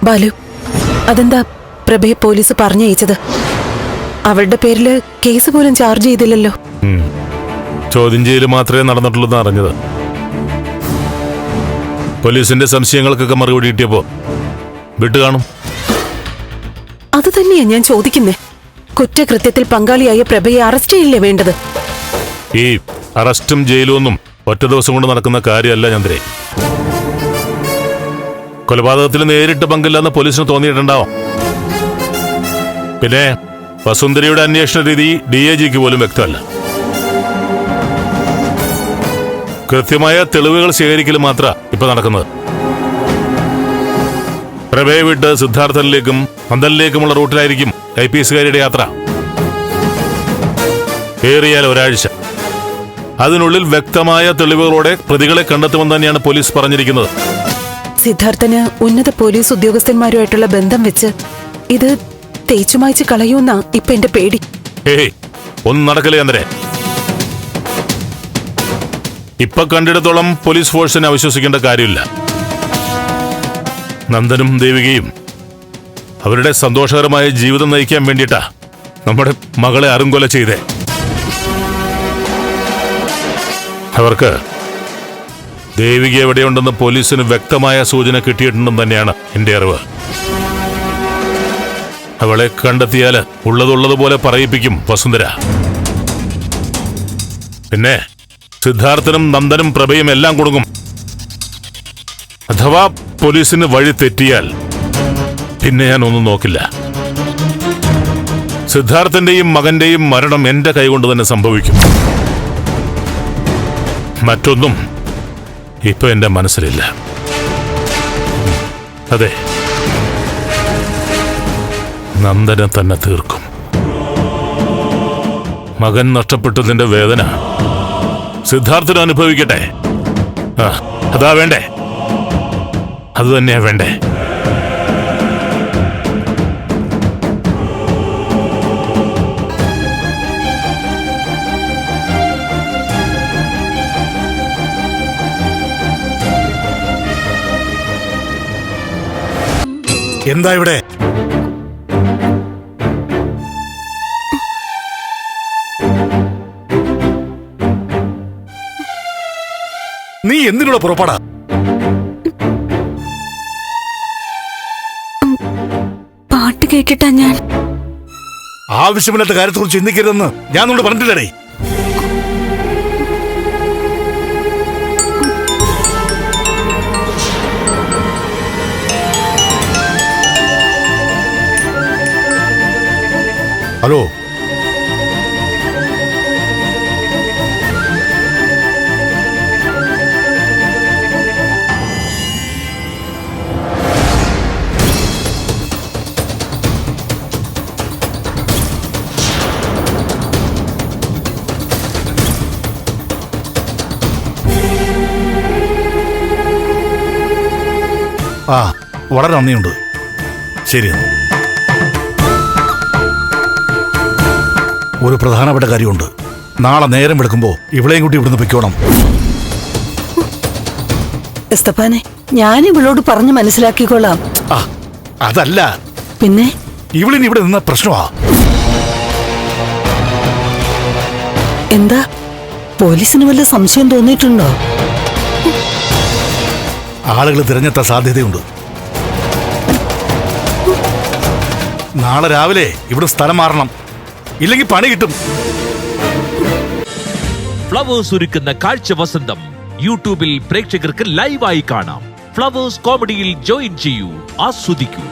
ബാലു, അതെന്താ പ്രഭയെ പോലീസ് പറഞ്ഞയച്ചത്? അവളുടെ പേരില് കേസ് പോലും ചാർജ് ചെയ്തില്ലല്ലോ. ചോദ്യം ചെയ്യൽ മാത്രമേ നടന്നിട്ടുള്ളൂ എന്ന് അറിഞ്ഞത്. പോലീസിന്റെ സംശയങ്ങൾക്കൊക്കെ മറുപടി കിട്ടിയപ്പോ വിട്ടു കാണും. അത് തന്നെയാ ഞാൻ ചോദിക്കുന്നേ. കുറ്റകൃത്യത്തിൽ പങ്കാളിയായ പ്രഭയെ അറസ്റ്റ് ചെയ്യില്ലേ വേണ്ടത്? ഈ അറസ്റ്റും ജയിലും ഒന്നും ഒറ്റ ദിവസം കൊണ്ട് നടക്കുന്ന കാര്യമല്ല ചന്ദ്രേ. കൊലപാതകത്തിൽ നേരിട്ട് പങ്കില്ലെന്ന് പോലീസിന് തോന്നിയിട്ടുണ്ടാവും. പിന്നെ വസുന്ധരയുടെ അന്വേഷണ രീതി DIGക്ക് പോലും വ്യക്തമല്ല. കൃത്യമായ തെളിവുകൾ ശേഖരിക്കൽ മാത്ര ഇപ്പൊ നടക്കുന്നത്. പ്രഭയെ വിട്ട് സിദ്ധാർത്ഥനിലേക്കും നന്ദനിലേക്കുമുള്ള റൂട്ടിലായിരിക്കും IPSകാരുടെ യാത്ര. ഏറിയാൽ ഒരാഴ്ച. അതിനുള്ളിൽ വ്യക്തമായ തെളിവുകളോടെ പ്രതികളെ കണ്ടെത്തുമെന്ന് തന്നെയാണ് പോലീസ് പറഞ്ഞിരിക്കുന്നത്. സിദ്ധാർത്ഥന് ഉന്നത പോലീസ് ഉദ്യോഗസ്ഥന്മാരുമായിട്ടുള്ള ബന്ധം വെച്ച് ഇത് തേച്ചുമായ്ച്ച് കളയൂന്നാ ഇപ്പൊ എന്റെ പേടി. ഒന്നും നടക്കില്ല ചന്ദ്രേ. ഇപ്പൊ കണ്ടിടത്തോളം പോലീസ് ഫോഴ്സിനെ അവിശ്വസിക്കേണ്ട കാര്യമില്ല. നന്ദനും ദേവികയും അവരുടെ സന്തോഷകരമായ ജീവിതം നയിക്കാൻ വേണ്ടിയിട്ടാ നമ്മുടെ മകളെ അറുങ്കൊല ചെയ്തേ. അവർക്ക് ദേവിക എവിടെയുണ്ടെന്ന് പോലീസിന് വ്യക്തമായ സൂചന കിട്ടിയിട്ടുണ്ടെന്ന് തന്നെയാണ് എന്റെ അറിവ്. അവളെ കണ്ടെത്തിയാൽ ഉള്ളതുള്ളതുപോലെ പറയിപ്പിക്കും വസുന്ധര. പിന്നെ സിദ്ധാർത്ഥനും നന്ദനും പ്രഭയും എല്ലാം കൊടുക്കും. അഥവാ പോലീസിന് വഴി തെറ്റിയാൽ പിന്നെ ഞാൻ ഒന്നും നോക്കില്ല. സിദ്ധാർത്ഥന്റെയും മകന്റെയും മരണം എന്റെ കൈകൊണ്ട് തന്നെ സംഭവിക്കും. മറ്റൊന്നും ഇപ്പൊ എന്റെ മനസ്സിലില്ല. അതെ, നന്ദനെ തന്നെ തീർക്കും. മകൻ നഷ്ടപ്പെട്ടതിന്റെ വേദന സിദ്ധാർത്ഥന് അനുഭവിക്കട്ടെ. അതാ വേണ്ടേ, അത് തന്നെയാ വേണ്ടേ. എന്താ ഇവിടെ? നീ എന്തിനുള്ള പുറപ്പാടാ? പാട്ട് കേട്ടിട്ടാ ഞാൻ. ആവശ്യമില്ലാത്ത കാര്യത്തെക്കുറിച്ച് ചിന്തിക്കരുതെന്ന് ഞാൻ നിന്നോട് പറഞ്ഞിട്ടില്ലേ? ഹലോ, വളരെ നന്ദിയുണ്ട്. ശരി, ഒരു പ്രധാനപ്പെട്ട കാര്യമുണ്ട്. നാളെ നേരം വെളുക്കുമ്പോ ഇവളെയും കൂട്ടി ഇവിടുന്ന് പൊയ്ക്കോണം. എസ്തപ്പാനെ, ഞാൻ ഇവളോട് പറഞ്ഞു മനസ്സിലാക്കിക്കോളാം. അതല്ല, പിന്നെ ഇവളിന് ഇവിടെ നിന്ന പ്രശ്നമാ. എന്താ, പോലീസിന് വല്ല സംശയം തോന്നിയിട്ടുണ്ടോ? ആളുകൾ തിരഞ്ഞെത്താൻ സാധ്യതയുണ്ട്. നാളെ രാവിലെ ഇവിടെ സ്ഥലം മാറണം, ഇല്ലെങ്കിൽ പണി കിട്ടും. ഫ്ലവേഴ്സ് ഒരുക്കുന്ന കാഴ്ച വസന്തം യൂട്യൂബിൽ പ്രേക്ഷകർക്ക് ലൈവായി കാണാം. ഫ്ലവേഴ്സ് കോമഡിയിൽ ജോയിൻ ചെയ്യൂ, ആസ്വദിക്കൂ.